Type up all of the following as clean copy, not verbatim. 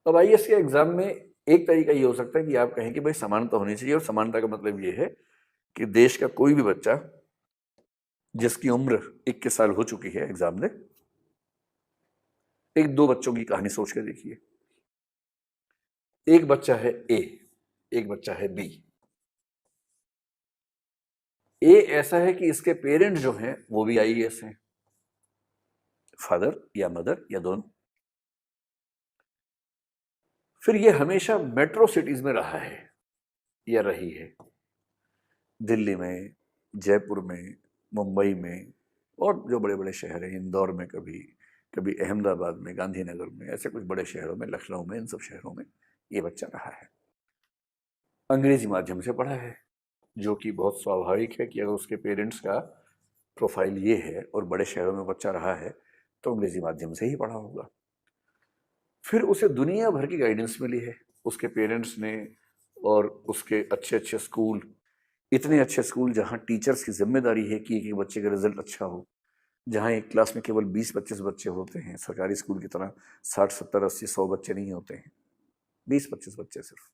अब आईएएस के एग्जाम में एक तरीका ये हो सकता है कि आप कहें कि भाई समानता होनी चाहिए, और समानता का मतलब ये है कि देश का कोई भी बच्चा जिसकी उम्र 21 साल हो चुकी है एग्जाम दे। एक दो बच्चों की कहानी सोच के देखिए। एक बच्चा है ए, एक बच्चा है बी। ए ऐसा है कि इसके पेरेंट्स जो हैं वो भी आईएएस हैं, फादर या मदर या दोनों। फिर ये हमेशा मेट्रो सिटीज में रहा है या रही है, दिल्ली में, जयपुर में, मुंबई में, और जो बड़े बड़े शहर हैं, इंदौर में, कभी कभी अहमदाबाद में, गांधीनगर में, ऐसे कुछ बड़े शहरों में, लखनऊ में, इन सब शहरों में ये बच्चा रहा है। अंग्रेजी माध्यम से पढ़ा है, जो कि बहुत स्वाभाविक है कि अगर उसके पेरेंट्स का प्रोफाइल ये है और बड़े शहरों में बच्चा रहा है तो अंग्रेजी माध्यम से ही पढ़ा होगा। फिर उसे दुनिया भर की गाइडेंस मिली है उसके पेरेंट्स ने, और उसके अच्छे अच्छे स्कूल, इतने अच्छे स्कूल जहाँ टीचर्स की जिम्मेदारी है कि एक एक बच्चे का रिजल्ट अच्छा हो, जहाँ एक क्लास में केवल 20-25 बच्चे होते हैं, सरकारी स्कूल की तरह 60-70-80-100 बच्चे नहीं होते हैं, 20-25 बच्चे सिर्फ,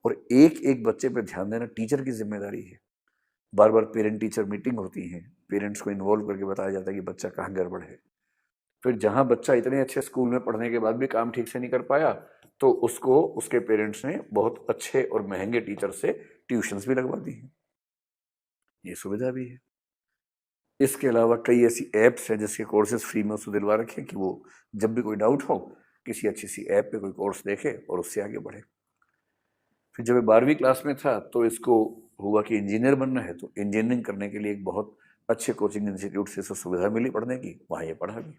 और एक एक बच्चे पर ध्यान देना टीचर की जिम्मेदारी है। बार बार पेरेंट टीचर मीटिंग होती है, पेरेंट्स को इन्वॉल्व करके बताया जाता है कि बच्चा कहाँ गड़बड़ है। फिर जहाँ बच्चा इतने अच्छे स्कूल में पढ़ने के बाद भी काम ठीक से नहीं कर पाया तो उसको उसके पेरेंट्स ने बहुत अच्छे और महंगे टीचर से ट्यूशन्स भी लगवा दी हैं, ये सुविधा भी है। इसके अलावा कई ऐसी ऐप्स हैं जिसके कोर्सेज फ्री में उसको दिलवा रखे कि वो जब भी कोई डाउट हो किसी अच्छी सी ऐप पे कोई कोर्स देखे और उससे आगे बढ़े। फिर जब 12वीं क्लास में था तो इसको हुआ कि इंजीनियर बनना है, तो इंजीनियरिंग करने के लिए एक बहुत अच्छे कोचिंग इंस्टीट्यूट से सुविधा मिली पढ़ने की, वहाँ ये पढ़ा भी।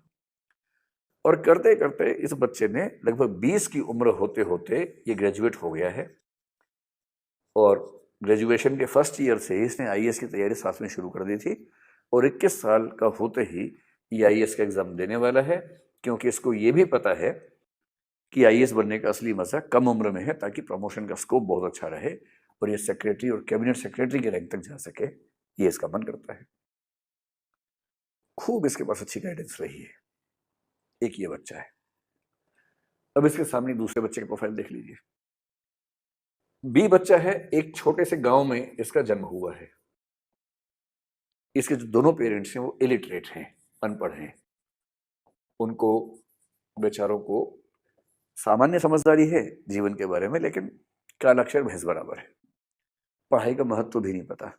और करते करते इस बच्चे ने लगभग 20 की उम्र होते होते ये ग्रेजुएट हो गया है, और ग्रेजुएशन के फर्स्ट ईयर से इसने आईएएस की तैयारी साथ में शुरू कर दी थी, और 21 साल का होते ही ये आईएएस का एग्जाम देने वाला है, क्योंकि इसको ये भी पता है कि आईएएस बनने का असली मजा कम उम्र में है, ताकि प्रमोशन का स्कोप बहुत अच्छा रहे और ये सेक्रेटरी और कैबिनेट सेक्रेटरी के रैंक तक जा सके, ये इसका मन करता है। खूब इसके पास अच्छी गाइडेंस रही है। एक ये बच्चा है। अब इसके सामने दूसरे बच्चे का प्रोफाइल देख लीजिए। बी बच्चा है, एक छोटे से गांव में इसका जन्म हुआ है। इसके जो दोनों पेरेंट्स हैं वो इलिटरेट हैं, अनपढ़ हैं। उनको बेचारों को सामान्य समझदारी है जीवन के बारे में, लेकिन कालाक्षर भैंस बराबर है, पढ़ाई का महत्व भी नहीं पता।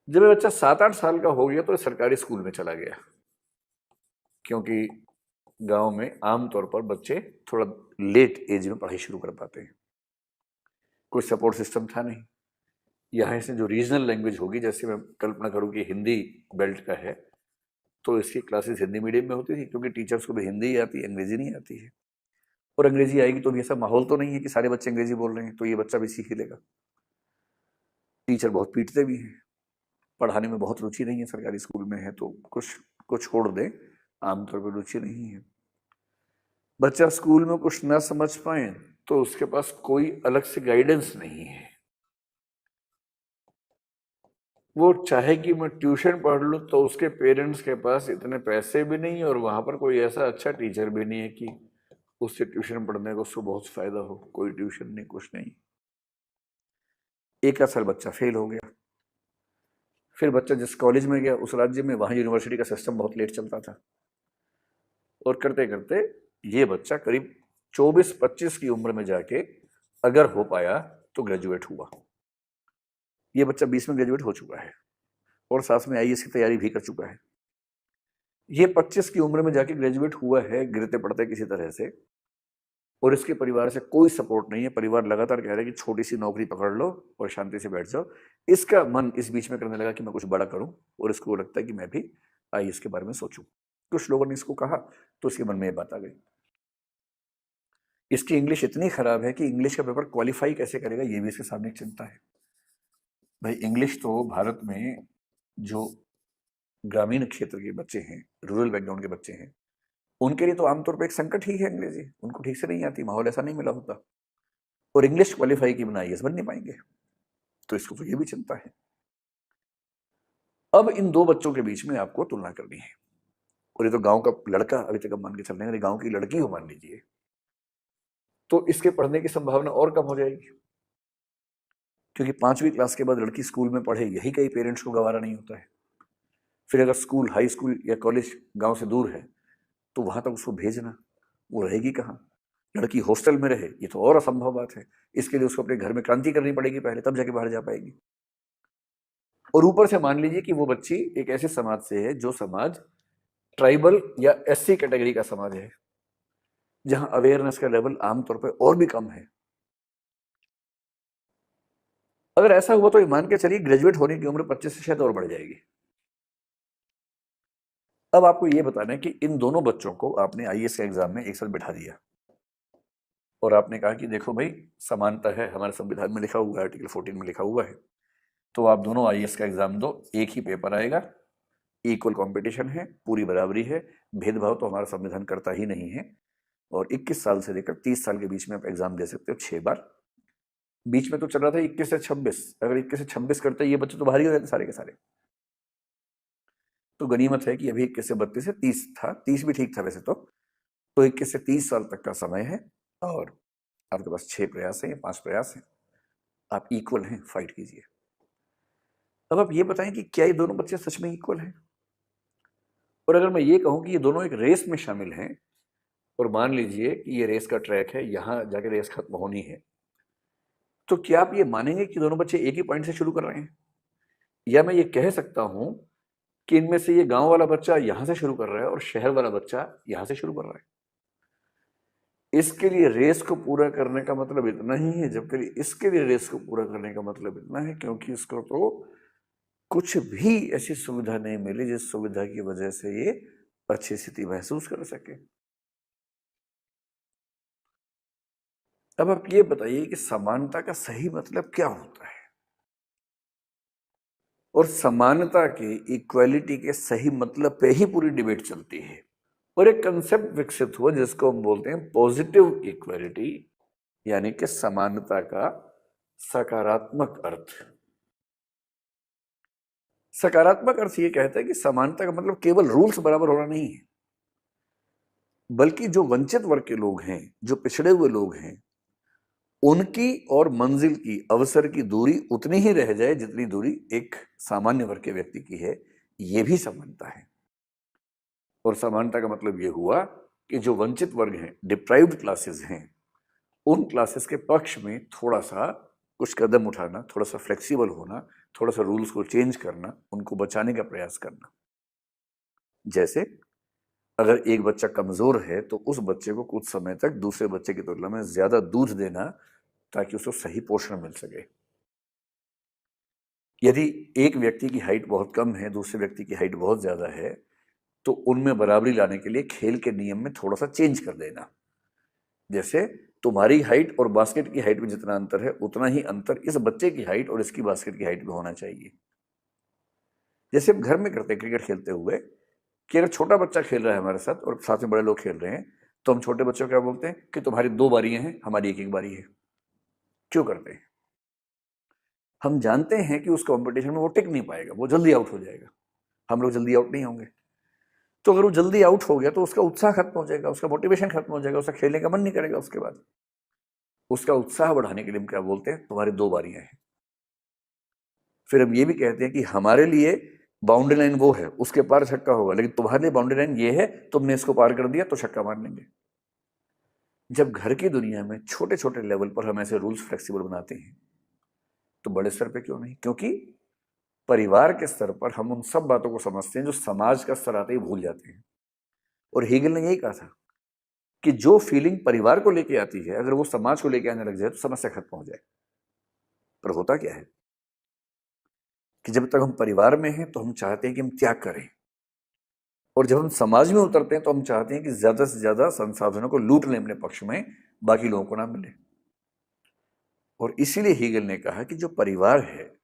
जब ये बच्चा 7-8 साल का हो गया तो सरकारी स्कूल में चला गया, क्योंकि गांव में आमतौर पर बच्चे थोड़ा लेट एज में पढ़ाई शुरू कर पाते हैं, कोई सपोर्ट सिस्टम था नहीं। यहाँ से जो रीजनल लैंग्वेज होगी, जैसे मैं कल्पना करूँ कि हिंदी बेल्ट का है तो इसकी क्लासेस हिंदी मीडियम में होती थी, क्योंकि टीचर्स को भी हिंदी ही आती है, अंग्रेजी नहीं आती है। और अंग्रेजी आएगी तो भी ऐसा माहौल तो नहीं है कि सारे बच्चे अंग्रेजी बोल रहे हैं, तो ये बच्चा भी सीख ही लेगा। टीचर बहुत पीटते भी हैं, पढ़ाने में बहुत रुचि नहीं है, सरकारी स्कूल में है तो कुछ कुछ छोड़ दें, आमतौर पर रुचि नहीं है। बच्चा स्कूल में कुछ ना समझ पाए तो उसके पास कोई अलग से गाइडेंस नहीं है। वो चाहे कि मैं ट्यूशन पढ़ लूँ तो उसके पेरेंट्स के पास इतने पैसे भी नहीं, और वहाँ पर कोई ऐसा अच्छा टीचर भी नहीं है कि उससे ट्यूशन पढ़ने को उसको बहुत फायदा हो। कोई ट्यूशन नहीं, कुछ नहीं। एक साल बच्चा फेल हो गया। फिर बच्चा जिस कॉलेज में गया उस राज्य में, वहाँ यूनिवर्सिटी का सिस्टम बहुत लेट चलता था, और करते करते ये बच्चा करीब 24-25 की उम्र में जाके अगर हो पाया तो ग्रेजुएट हुआ। ये बच्चा 20 में ग्रेजुएट हो चुका है और साथ में आईएएस की तैयारी भी कर चुका है। ये 25 की उम्र में जाके ग्रेजुएट हुआ है गिरते पड़ते किसी तरह से, और इसके परिवार से कोई सपोर्ट नहीं है। परिवार लगातार कह रहा है कि छोटी सी नौकरी पकड़ लो और शांति से बैठ जाओ। इसका मन इस बीच में करने लगा कि मैं कुछ बड़ा करूं, और इसको लगता है कि मैं भी आईएएस के बारे में सोचूं। कुछ लोगों ने इसको कहा तो इसके मन में ये बात आ गई। इसकी इंग्लिश इतनी खराब है कि इंग्लिश का पेपर क्वालिफाई कैसे करेगा, ये भी इसके सामने एक चिंता है। भाई इंग्लिश तो भारत में जो ग्रामीण क्षेत्र के बच्चे हैं, रूरल बैकग्राउंड के बच्चे हैं, उनके लिए तो आमतौर पर एक संकट ही है अंग्रेजी। उनको ठीक से नहीं आती, माहौल ऐसा नहीं मिला होता, और इंग्लिश क्वालिफाई की बिना आईएएस बन नहीं पाएंगे, तो इसको तो ये भी चिंता है। अब इन दो बच्चों के बीच में आपको तुलना करनी है, और ये तो गांव का लड़का, अभी तक हम मान के चल रहे हैं गांव की लड़की हो मान लीजिए, तो इसके पढ़ने की संभावना और कम हो जाएगी, क्योंकि 5वीं क्लास के बाद लड़की स्कूल में पढ़े यही कई पेरेंट्स को गवारा नहीं होता है। फिर अगर स्कूल, हाई स्कूल या कॉलेज गांव से दूर है तो वहां तक उसको भेजना, वो रहेगी कहाँ? लड़की हॉस्टल में रहे ये तो और असंभव बात है। इसके लिए उसको अपने घर में क्रांति करनी पड़ेगी पहले, तब जाके बाहर जा पाएगी। और ऊपर से मान लीजिए कि वो बच्ची एक ऐसे समाज से है जो समाज ट्राइबल या एससी कैटेगरी का समाज है, जहां अवेयरनेस का लेवल आमतौर पर और भी कम है। अगर ऐसा हुआ तो मान के चलिए ग्रेजुएट होने की उम्र 25 से शायद और बढ़ जाएगी। अब आपको ये बताना है कि इन दोनों बच्चों को आपने आईएएस के एग्जाम में एक साथ बिठा दिया और आपने कहा कि देखो भाई, समानता है, हमारे संविधान में लिखा हुआ है, आर्टिकल 14 में लिखा हुआ है, तो आप दोनों आईएएस का एग्जाम दो, एक ही पेपर आएगा, इक्वल कंपटीशन है, पूरी बराबरी है, भेदभाव तो हमारा संविधान करता ही नहीं है। और 21 साल से लेकर 30 साल के बीच में आप एग्जाम दे सकते हो 6 बार। बीच में तो चल रहा था 21 से 26, अगर 21 से 26 करते ये बच्चे तो बाहर ही हो जाते सारे के सारे। तो गनीमत है कि अभी 21 से 32 से 30 था, 30 भी ठीक था वैसे तो 21 से 30 साल तक का समय है और आपके पास 6 प्रयास हैं, 5 प्रयास हैं, आप इक्वल हैं, फाइट कीजिए। अब आप ये बताएं कि क्या ये दोनों बच्चे सच में इक्वल हैं? और अगर मैं ये कहूं कि ये दोनों एक रेस में शामिल हैं और मान लीजिए कि ये रेस का ट्रैक है, यहां जाके रेस खत्म होनी है, तो क्या आप ये मानेंगे कि दोनों बच्चे एक ही पॉइंट से शुरू कर रहे हैं? या मैं ये कह सकता हूं कि इनमें से ये गांव वाला बच्चा यहां से शुरू कर रहा है और शहर वाला बच्चा यहां से शुरू कर रहा है? इसके लिए रेस को पूरा करने का मतलब इतना ही है, जबकि इसके लिए रेस को पूरा करने का मतलब इतना है क्योंकि इसको तो कुछ भी ऐसी सुविधा नहीं मिली जिस सुविधा की वजह से ये अच्छी स्थिति महसूस कर सके। अब आप ये बताइए कि समानता का सही मतलब क्या होता है और समानता के, इक्वालिटी के सही मतलब पे ही पूरी डिबेट चलती है। और एक कंसेप्ट विकसित हुआ जिसको हम बोलते हैं पॉजिटिव इक्वालिटी, यानी कि समानता का सकारात्मक अर्थ। सकारात्मक अर्थ ये कहता है कि समानता का मतलब केवल रूल्स बराबर होना नहीं है, बल्कि जो वंचित वर्ग के लोग हैं, जो पिछड़े हुए लोग हैं, उनकी और मंजिल की, अवसर की दूरी उतनी ही रह जाए जितनी दूरी एक सामान्य वर्ग के व्यक्ति की है। ये भी समानता है। और समानता का मतलब ये हुआ कि जो वंचित वर्ग हैं, डिप्राइव्ड क्लासेस हैं, उन क्लासेस के पक्ष में थोड़ा सा कुछ कदम उठाना, थोड़ा सा फ्लेक्सिबल होना, थोड़ा सा रूल्स को चेंज करना, उनको बचाने का प्रयास करना। जैसे अगर एक बच्चा कमजोर है तो उस बच्चे को कुछ समय तक दूसरे बच्चे की तुलना में ज्यादा दूध देना ताकि उसको सही पोषण मिल सके। यदि एक व्यक्ति की हाइट बहुत कम है, दूसरे व्यक्ति की हाइट बहुत ज्यादा है, तो उनमें बराबरी लाने के लिए खेल के नियम में थोड़ा सा चेंज कर देना। जैसे तुम्हारी हाइट और बास्केट की हाइट में जितना अंतर है उतना ही अंतर इस बच्चे की हाइट और इसकी बास्केट की हाइट में होना चाहिए। जैसे हम घर में करते हैं क्रिकेट खेलते हुए कि अगर छोटा बच्चा खेल रहा है हमारे साथ और साथ में बड़े लोग खेल रहे हैं, तो हम छोटे बच्चों को क्या बोलते हैं कि तुम्हारी 2 बारियां हैं, हमारी एक बारी है। क्यों करते हैं? हम जानते हैं कि उस कंपटीशन में वो टिक नहीं पाएगा, वो जल्दी आउट हो जाएगा, हम लोग जल्दी आउट नहीं होंगे। तो अगर वो जल्दी आउट हो गया तो उसका उत्साह खत्म हो जाएगा, उसका मोटिवेशन खत्म हो जाएगा, उसका खेलने का मन नहीं करेगा। उसके बाद उसका उत्साह बढ़ाने के लिए हम क्या बोलते हैं, तुम्हारी 2 बारियां हैं। फिर हम ये भी कहते हैं कि हमारे लिए बाउंड्री लाइन वो है, उसके पार छक्का होगा, लेकिन तुम्हारे लिए बाउंड्री लाइन ये है, तुमने इसको पार कर दिया तो छक्का मार लेंगे। जब घर की दुनिया में छोटे छोटे लेवल पर हम ऐसे रूल्स फ्लेक्सिबल बनाते हैं, तो बड़े स्तर पे क्यों नहीं? क्योंकि परिवार के स्तर पर हम उन सब बातों को समझते हैं जो समाज का स्तर आते ही भूल जाते हैं। और हेगल ने यही कहा था कि जो फीलिंग परिवार को लेके आती है, अगर वो समाज को लेके आने लग जाए तो समस्या खत्म हो जाए। पर होता क्या है कि जब तक हम परिवार में हैं तो हम चाहते हैं कि हम त्याग करें, और जब हम समाज में उतरते हैं तो हम चाहते हैं कि ज्यादा से ज्यादा संसाधनों को लूट लें अपने पक्ष में, बाकी लोगों को ना मिले। और इसीलिए हीगल ने कहा कि जो परिवार है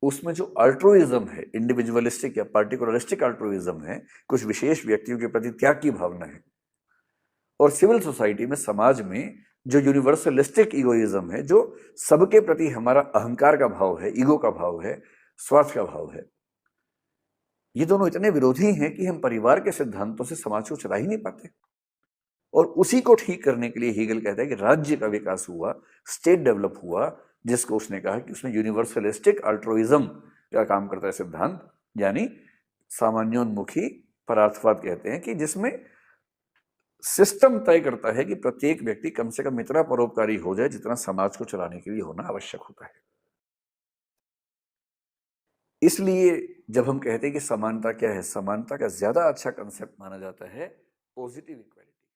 उसमें जो अल्ट्रुइज्म है, इंडिविजुअलिस्टिक या पार्टिकुलरिस्टिक अल्ट्रुइज्म है, कुछ विशेष व्यक्तियों के प्रति त्याग की भावना है। और सिविल सोसाइटी में, समाज में जो यूनिवर्सलिस्टिक इगोइज्म है, जो सबके प्रति हमारा अहंकार का भाव है, ईगो का भाव है, स्वार्थ का भाव है, ये दोनों इतने विरोधी हैं कि हम परिवार के सिद्धांतों से समाज को चला ही नहीं पाते। और उसी को ठीक करने के लिए हीगल कहता है कि राज्य का विकास हुआ, स्टेट डेवलप हुआ, जिसको उसने कहा कि उसमें यूनिवर्सलिस्टिक अल्ट्रुइज्म का काम करता है सिद्धांत, यानी सामान्योन्मुखी परार्थवाद कहते हैं, कि जिसमें सिस्टम तय करता है कि प्रत्येक व्यक्ति कम से कम इतना परोपकारी हो जाए जितना समाज को चलाने के लिए होना आवश्यक होता है। इसलिए जब हम कहते हैं कि समानता क्या है, समानता का ज्यादा अच्छा कंसेप्ट माना जाता है पॉजिटिव इक्वालिटी।